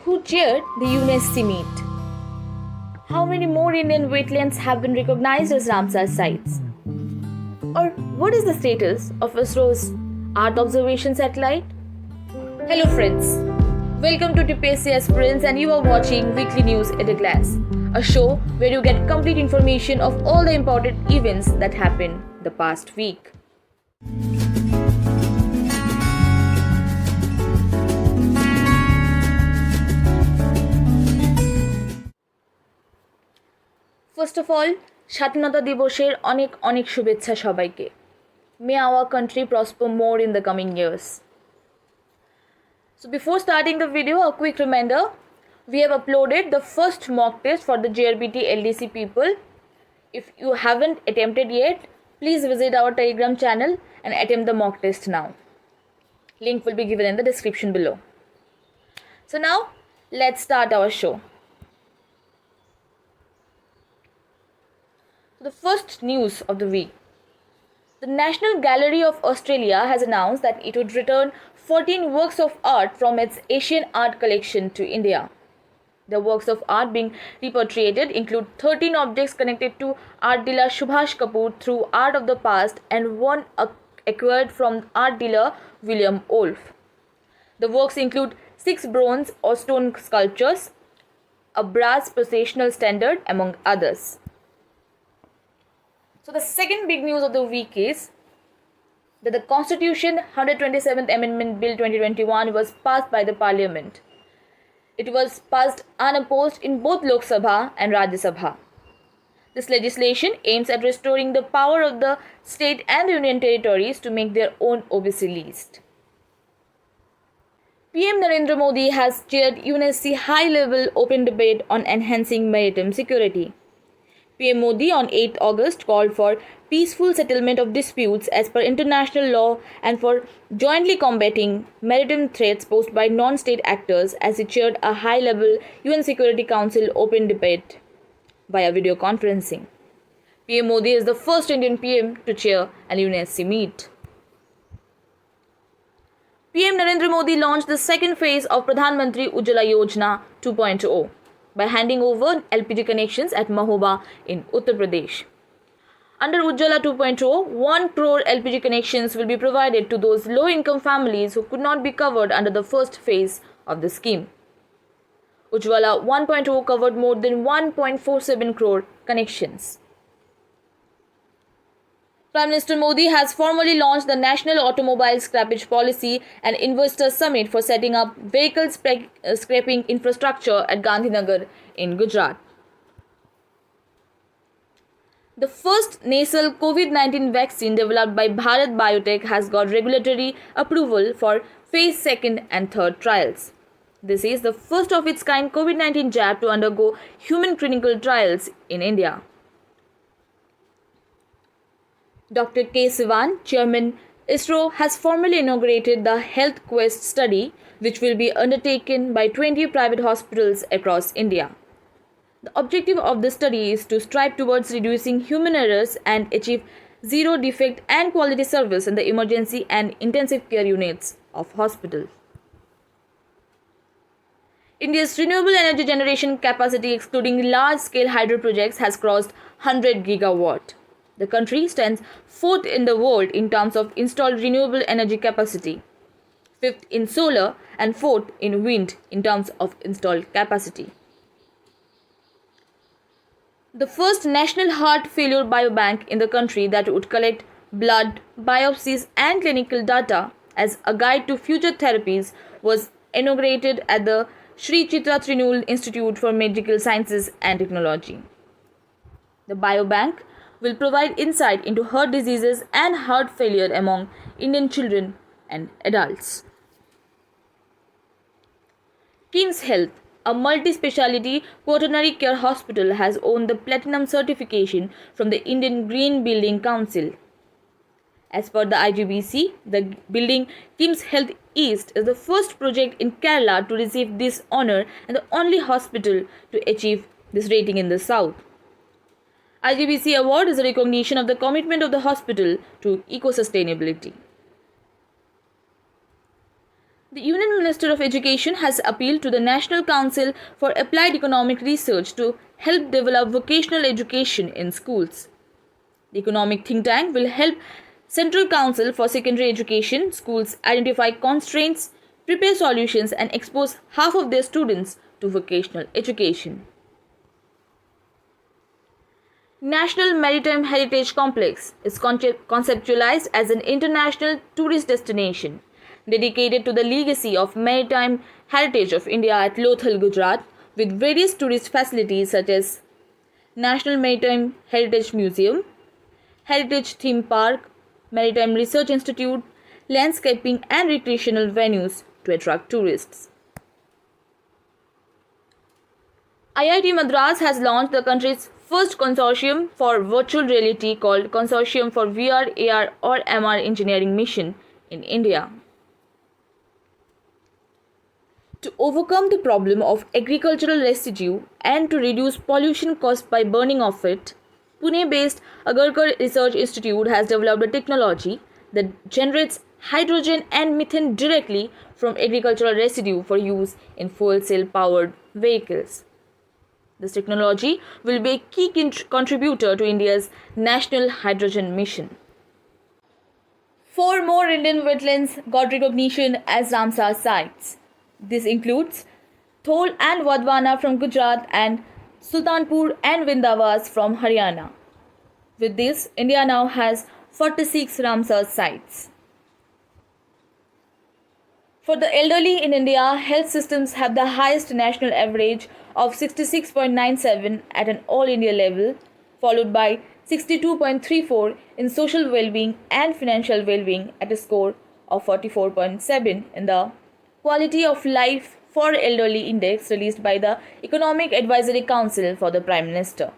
Who chaired the UNESCO meet? How many more Indian wetlands have been recognized as Ramsar sites? Or what is the status of ISRO's Earth Observation Satellite? Hello friends, welcome to TPSC Aspirants and you are watching Weekly News at a Glance, a show where you get complete information of all the important events that happened the past week. First of all, স্বাধীনতা দিবসের অনেক অনেক শুভেচ্ছা সবাইকে. May our country prosper more in the coming years. So before starting the video, a quick reminder, we have uploaded the first mock test for the JRBT LDC people. If you haven't attempted yet, please visit our Telegram channel and attempt the mock test now. Link will be given in the description below. So now, let's start our show. The first news of the week. The National Gallery of Australia has announced that it would return 14 works of art from its Asian art collection to India. The works of art being repatriated include 13 objects connected to art dealer Subhash Kapoor through Art of the Past and one acquired from art dealer William Wolf. The works include 6 bronze or stone sculptures, a brass processional standard, among others. So the second big news of the week is that the Constitution 127th Amendment Bill 2021 was passed by the Parliament. It was passed unopposed in both Lok Sabha and Rajya Sabha. This legislation aims at restoring the power of the state and the union territories to make their own OBC list. PM Narendra Modi has chaired UNESCO high-level open debate on enhancing maritime security. PM Modi on 8 August called for peaceful settlement of disputes as per international law and for jointly combating maritime threats posed by non-state actors as he chaired a high-level UN Security Council open debate via video conferencing. PM Modi is the first Indian PM to chair an UNESCO meet. PM Narendra Modi launched the second phase of Pradhan Mantri Ujjwala Yojana 2.0. by handing over LPG connections at Mahoba in Uttar Pradesh. Under Ujjwala 2.0, 1 crore LPG connections will be provided to those low-income families who could not be covered under the first phase of the scheme. Ujjwala 1.0 covered more than 1.47 crore connections. Prime Minister Modi has formally launched the National Automobile Scrappage Policy and Investor Summit for setting up vehicle scrapping infrastructure at Gandhinagar in Gujarat. The first nasal COVID-19 vaccine developed by Bharat Biotech has got regulatory approval for phase 2nd and 3rd trials. This is the first of its kind COVID-19 jab to undergo human clinical trials in India. Dr. K. Sivan, Chairman ISRO, has formally inaugurated the Health Quest study, which will be undertaken by 20 private hospitals across India. The objective of the study is to strive towards reducing human errors and achieve zero defect and quality service in the emergency and intensive care units of hospitals. India's renewable energy generation capacity, excluding large-scale hydro projects, has crossed 100 gigawatt. The country stands 4th in the world in terms of installed renewable energy capacity, 5th in solar and 4th in wind in terms of installed capacity. The first national heart failure biobank in the country that would collect blood, biopsies and clinical data as a guide to future therapies was inaugurated at the Sri Chitra Trinul Institute for Medical Sciences and Technology. The biobank will provide insight into heart diseases and heart failure among Indian children and adults. KIMS Health, a multi-speciality quaternary care hospital, has earned the Platinum certification from the Indian Green Building Council. As per the IGBC, the building KIMS Health East is the first project in Kerala to receive this honor and the only hospital to achieve this rating in the south. IGBC award is a recognition of the commitment of the hospital to eco-sustainability. The Union Minister of Education has appealed to the National Council for Applied Economic Research to help develop vocational education in schools. The economic think tank will help Central Council for Secondary Education schools identify constraints, prepare solutions, and expose half of their students to vocational education. National Maritime Heritage Complex is conceptualized as an international tourist destination dedicated to the legacy of maritime heritage of India at Lothal, Gujarat, with various tourist facilities such as National Maritime Heritage Museum, Heritage Theme Park, Maritime Research Institute, landscaping and recreational venues to attract tourists. IIT Madras has launched the country's first consortium for virtual reality called Consortium for VR, AR or MR Engineering Mission in India. To overcome the problem of agricultural residue and to reduce pollution caused by burning of it, Pune-based Agarkar Research Institute has developed a technology that generates hydrogen and methane directly from agricultural residue for use in fuel cell powered vehicles. This technology will be a key contributor to India's national hydrogen mission. 4 more Indian wetlands got recognition as Ramsar sites. This includes Thol and Wadwana from Gujarat and Sultanpur and Vindavas from Haryana. With this, India now has 46 Ramsar sites. For the elderly in India, health systems have the highest national average of 66.97 at an all India level, followed by 62.34 in social well-being and financial well-being at a score of 44.7 in the Quality of Life for Elderly Index released by the Economic Advisory Council for the Prime Minister.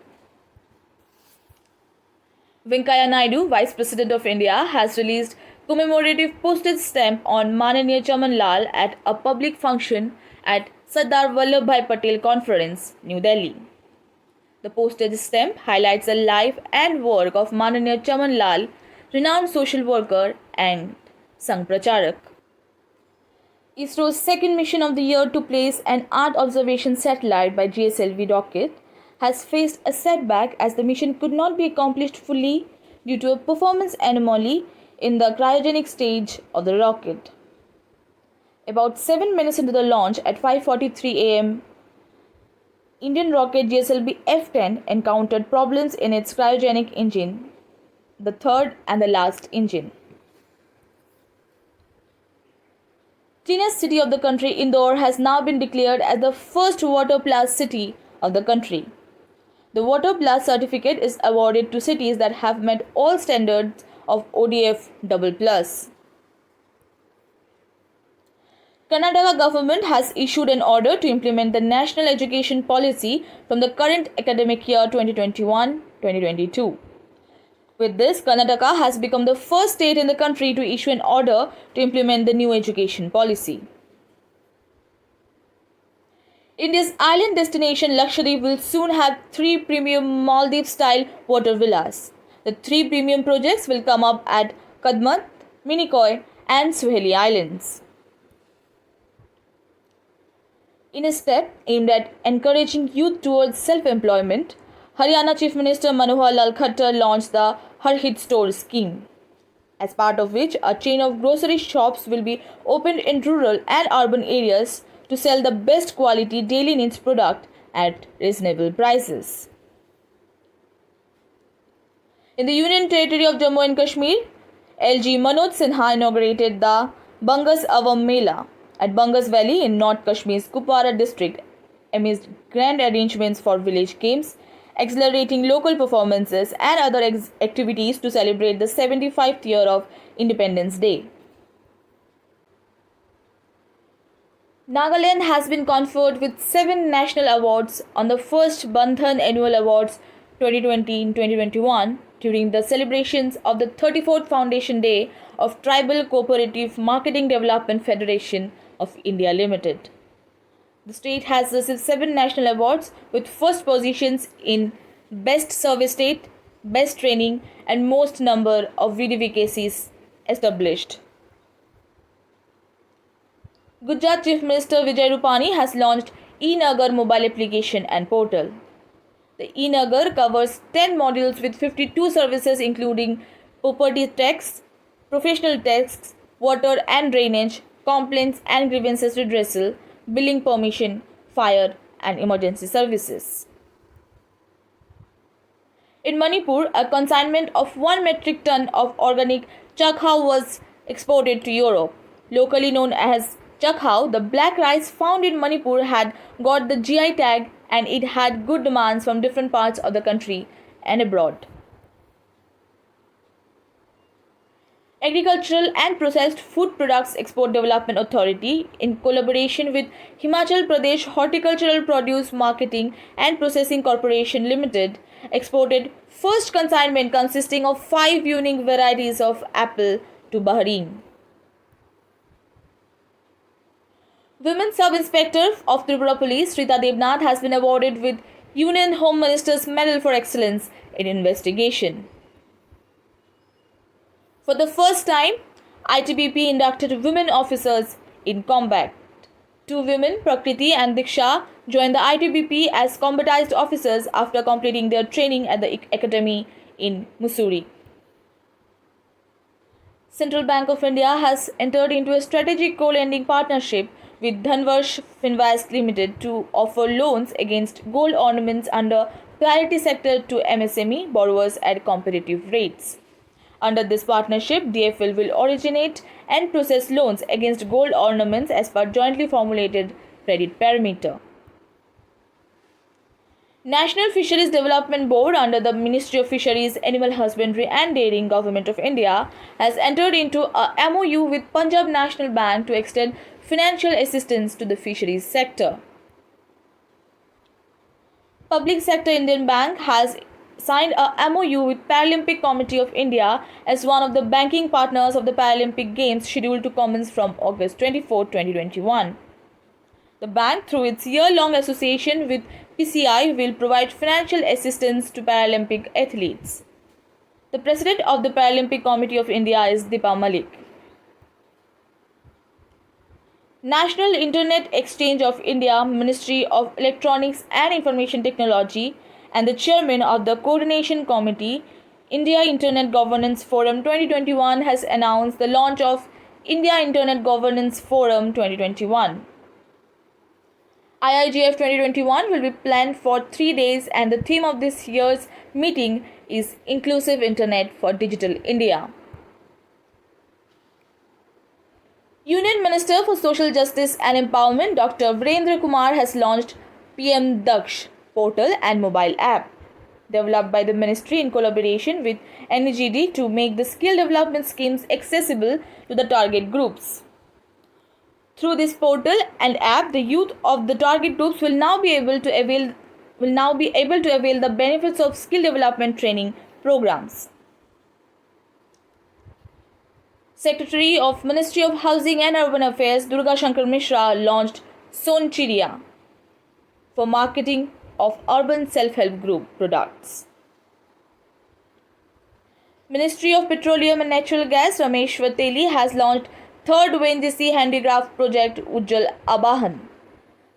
Venkaiah Naidu, Vice President of India, has released commemorative postage stamp on Mananiya Chaman Lal at a public function at Sardar Vallabhbhai Patel Conference, New Delhi. The postage stamp highlights the life and work of Mananiya Chaman Lal, renowned social worker and Sangh Pracharak. ISRO's second mission of the year to place an Earth observation satellite by GSLV rocket has faced a setback as the mission could not be accomplished fully due to a performance anomaly in the cryogenic stage of the rocket. About 7 minutes into the launch at 5:43 am, Indian rocket GSLV F-10 encountered problems in its cryogenic engine, the third and the last engine. Cleanest city of the country, Indore, has now been declared as the first Water Plus city of the country. The Water Plus certificate is awarded to cities that have met all standards of ODF AA+. Karnataka government has issued an order to implement the national education policy from the current academic year 2021-2022. With this, Karnataka has become the first state in the country to issue an order to implement the new education policy. India's island destination Lakshadweep will soon have 3 premium Maldives-style water villas. The 3 premium projects will come up at Kadmat, Minicoy and Suheli Islands. In a step aimed at encouraging youth towards self-employment, Haryana Chief Minister Manohar Lal Khattar launched the Har Hit Store scheme, as part of which a chain of grocery shops will be opened in rural and urban areas to sell the best quality daily needs product at reasonable prices. In the Union Territory of Jammu and Kashmir, LG Manoj Sinha inaugurated the Bangas Avam Mela at Bangas Valley in North Kashmir's Kupwara district amidst grand arrangements for village games, accelerating local performances and other activities to celebrate the 75th year of Independence Day. Nagaland has been conferred with 7 national awards on the first Bandhan Annual Awards 2020-2021 during the celebrations of the 34th Foundation Day of Tribal Cooperative Marketing Development Federation of India Limited. The state has received 7 national awards with first positions in Best Service State, Best Training and most number of VDVKCs established. Gujarat Chief Minister Vijay Rupani has launched e-Nagar mobile application and portal. The e-Nagar covers 10 modules with 52 services including property tax, professional tax, water and drainage, complaints and grievances redressal, billing permission, fire and emergency services. In Manipur, a consignment of 1 metric ton of organic chakhao was exported to Europe. Locally known as chakhao, the black rice found in Manipur had got the GI tag and it had good demands from different parts of the country and abroad. Agricultural and Processed Food Products Export Development Authority, in collaboration with Himachal Pradesh Horticultural Produce Marketing and Processing Corporation Limited, exported first consignment consisting of 5 unique varieties of apple to Bahrain. Women Sub-Inspector of Tripura Police, Srita Devnath, has been awarded with Union Home Minister's Medal for Excellence in Investigation. For the first time, ITBP inducted women officers in combat. 2 women, Prakriti and Diksha, joined the ITBP as combatized officers after completing their training at the academy in Mussoorie. Central Bank of India has entered into a strategic co-lending partnership with Dhanvarsh Finvest Limited to offer loans against gold ornaments under priority sector to MSME borrowers at competitive rates. Under this partnership, DFL will originate and process loans against gold ornaments as per jointly formulated credit parameter. National Fisheries Development Board under the Ministry of Fisheries, Animal Husbandry and Dairying, Government of India has entered into a MOU with Punjab National Bank to extend financial assistance to the fisheries sector. Public Sector Indian Bank has signed a MOU with Paralympic Committee of India as one of the banking partners of the Paralympic Games scheduled to commence from August 24, 2021. The bank, through its year-long association with PCI, will provide financial assistance to Paralympic athletes. The President of the Paralympic Committee of India is Deepa Malik. National Internet Exchange of India, Ministry of Electronics and Information Technology, and the Chairman of the Coordination Committee, India Internet Governance Forum 2021 has announced the launch of India Internet Governance Forum 2021. IIGF 2021 will be planned for 3 days and the theme of this year's meeting is Inclusive Internet for Digital India. Union Minister for Social Justice and Empowerment Dr. Virendra Kumar has launched PM Daksh portal and mobile app developed by the ministry in collaboration with NEGD to make the skill development schemes accessible to the target groups. Through this portal and app, the youth of the target groups will now be able to avail the benefits of skill development training programs. Secretary of Ministry of Housing and Urban Affairs Durga Shankar Mishra launched Son Chidiya for marketing of urban self-help group products. Ministry of Petroleum and Natural Gas Ramesh Vateli has launched third ONGC handicraft project Ujjal Abahan.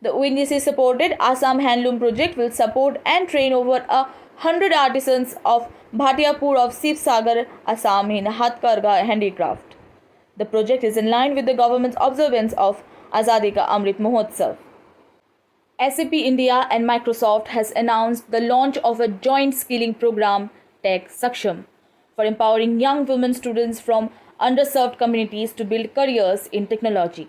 The ONGC supported Assam Handloom project will support and train over 100 artisans of Bhatiapur of Sivsagar, Assam in Hathkarga handicraft. The project is in line with the government's observance of Azadi Ka Amrit Mahotsav. SAP India and Microsoft has announced the launch of a joint skilling program, Tech Saksham, for empowering young women students from underserved communities to build careers in technology.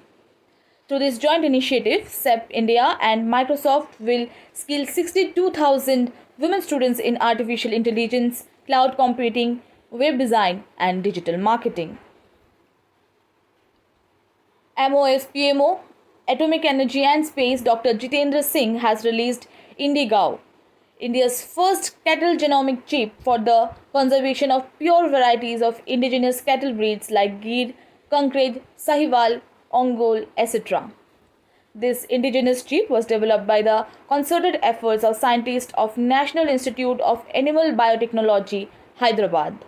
Through this joint initiative, SAP India and Microsoft will skill 62,000 women students in artificial intelligence, cloud computing, web design, and digital marketing. MOSPMO, Atomic Energy and Space, Dr. Jitendra Singh has released IndiGao, India's first cattle genomic chip for the conservation of pure varieties of indigenous cattle breeds like Gir, Kankrej, Sahiwal, Ongol, etc. This indigenous chip was developed by the concerted efforts of scientists of National Institute of Animal Biotechnology, Hyderabad.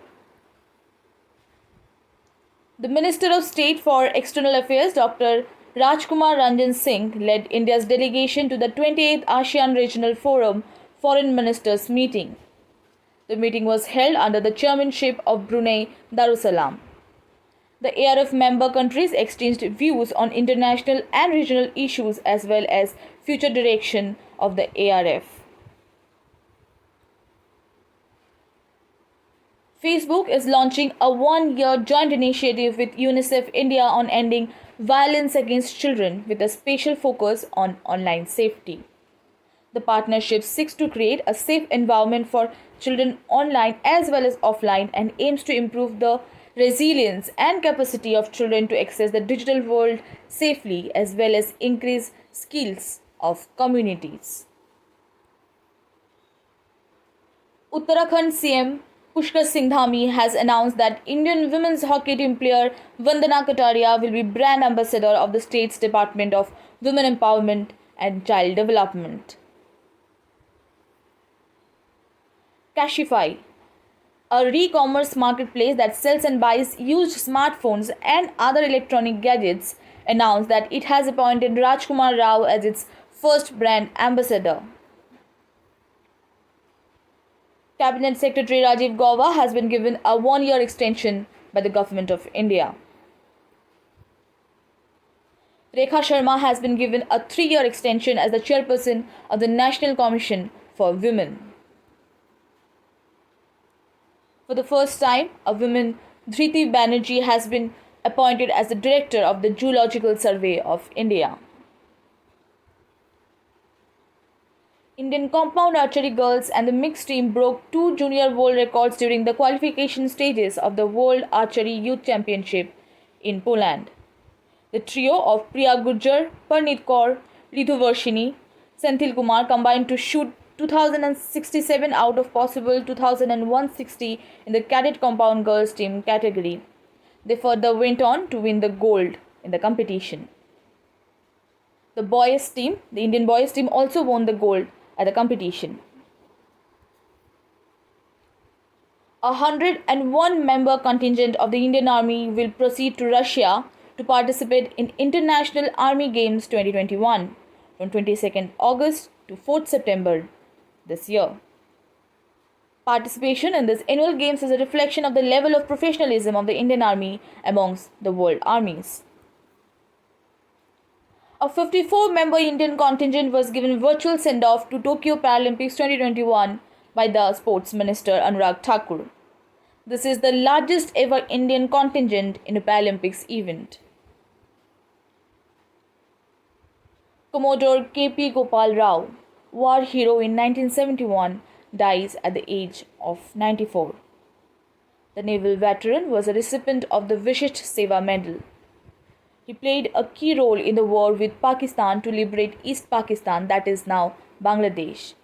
The Minister of State for External Affairs, Dr. Rajkumar Ranjan Singh led India's delegation to the 28th ASEAN Regional Forum Foreign Ministers meeting. The meeting was held under the chairmanship of Brunei Darussalam. The ARF member countries exchanged views on international and regional issues as well as future direction of the ARF. Facebook is launching a one-year joint initiative with UNICEF India on ending violence against children with a special focus on online safety. The partnership seeks to create a safe environment for children online as well as offline and aims to improve the resilience and capacity of children to access the digital world safely as well as increase skills of communities. Uttarakhand CM Pushkar Singh Dhami has announced that Indian women's hockey team player Vandana Kataria will be brand ambassador of the state's Department of Women Empowerment and Child Development. Cashify, a re-commerce marketplace that sells and buys used smartphones and other electronic gadgets, announced that it has appointed Rajkumar Rao as its first brand ambassador. Cabinet Secretary Rajiv Gauba has been given a one-year extension by the Government of India. Rekha Sharma has been given a 3-year extension as the chairperson of the National Commission for Women. For the first time, a woman, Dhriti Banerjee, has been appointed as the director of the Zoological Survey of India. Indian compound archery girls and the mixed team broke 2 junior world records during the qualification stages of the World Archery Youth Championship in Poland. The trio of Priya Gurjar, Parneet Kaur, Ritu Varshini, Senthil Kumar combined to shoot 2067 out of possible 2160 in the cadet compound girls team category. They further went on to win the gold in the competition. The Indian boys team also won the gold at the competition. A 101-member contingent of the Indian Army will proceed to Russia to participate in International Army Games 2021 from 22nd August to 4th September this year. Participation in this annual games is a reflection of the level of professionalism of the Indian Army amongst the world armies. A 54-member Indian contingent was given virtual send-off to Tokyo Paralympics 2021 by the Sports Minister Anurag Thakur. This is the largest ever Indian contingent in a Paralympics event. Commodore K.P. Gopal Rao, war hero in 1971, dies at the age of 94. The naval veteran was a recipient of the Vishisht Seva Medal. He played a key role in the war with Pakistan to liberate East Pakistan, that is now Bangladesh.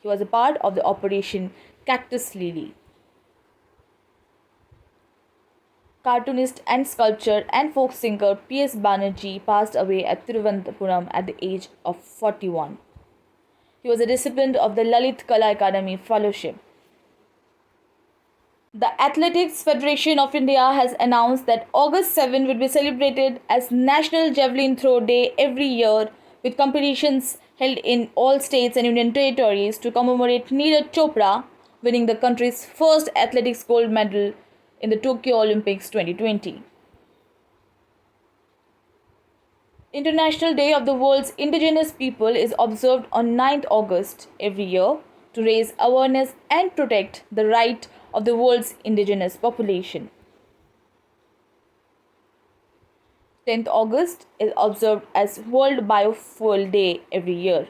He was a part of the Operation Cactus Lily. Cartoonist and sculptor and folk singer P.S. Banerjee passed away at Thiruvananthapuram at the age of 41. He was a recipient of the Lalit Kala Academy Fellowship. The Athletics Federation of India has announced that August 7 will be celebrated as National Javelin Throw Day every year, with competitions held in all states and union territories to commemorate Neeraj Chopra winning the country's first athletics gold medal in the Tokyo Olympics 2020. International Day of the World's Indigenous People is observed on 9th August every year to raise awareness and protect the right of the world's indigenous population. 10th August is observed as World Biofuel Day every year.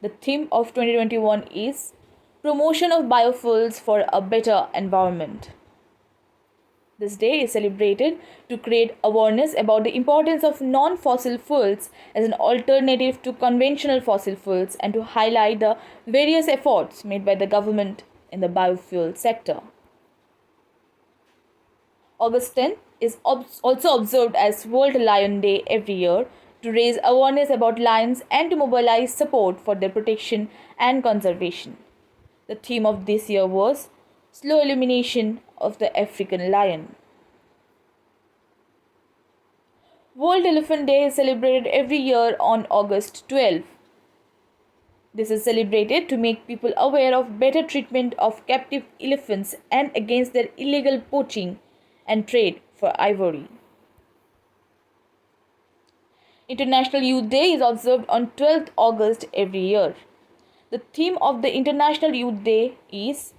The theme of 2021 is Promotion of Biofuels for a Better Environment. This day is celebrated to create awareness about the importance of non-fossil fuels as an alternative to conventional fossil fuels and to highlight the various efforts made by the government in the biofuel sector. August 10 is also observed as World Lion Day every year to raise awareness about lions and to mobilize support for their protection and conservation. The theme of this year was Slow Elimination of the African Lion. World Elephant Day is celebrated every year on August 12. This is celebrated to make people aware of better treatment of captive elephants and against their illegal poaching and trade for ivory. International Youth Day is observed on 12th August every year. The theme of the International Youth Day is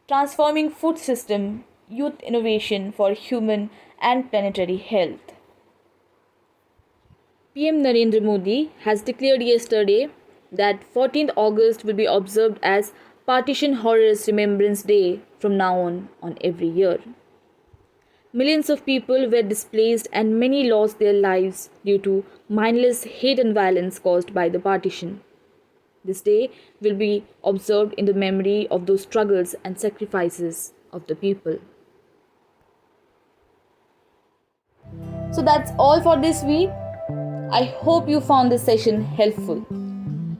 Transforming Food System, Youth Innovation for Human and Planetary Health. PM Narendra Modi has declared yesterday that 14th August will be observed as Partition Horrors Remembrance Day from now on every year. Millions of people were displaced and many lost their lives due to mindless hate and violence caused by the partition. This day will be observed in the memory of those struggles and sacrifices of the people. So that's all for this week. I hope you found this session helpful.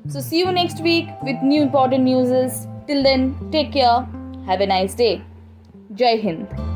So see you next week with new important news. Till then, take care. Have a nice day. Jai Hind.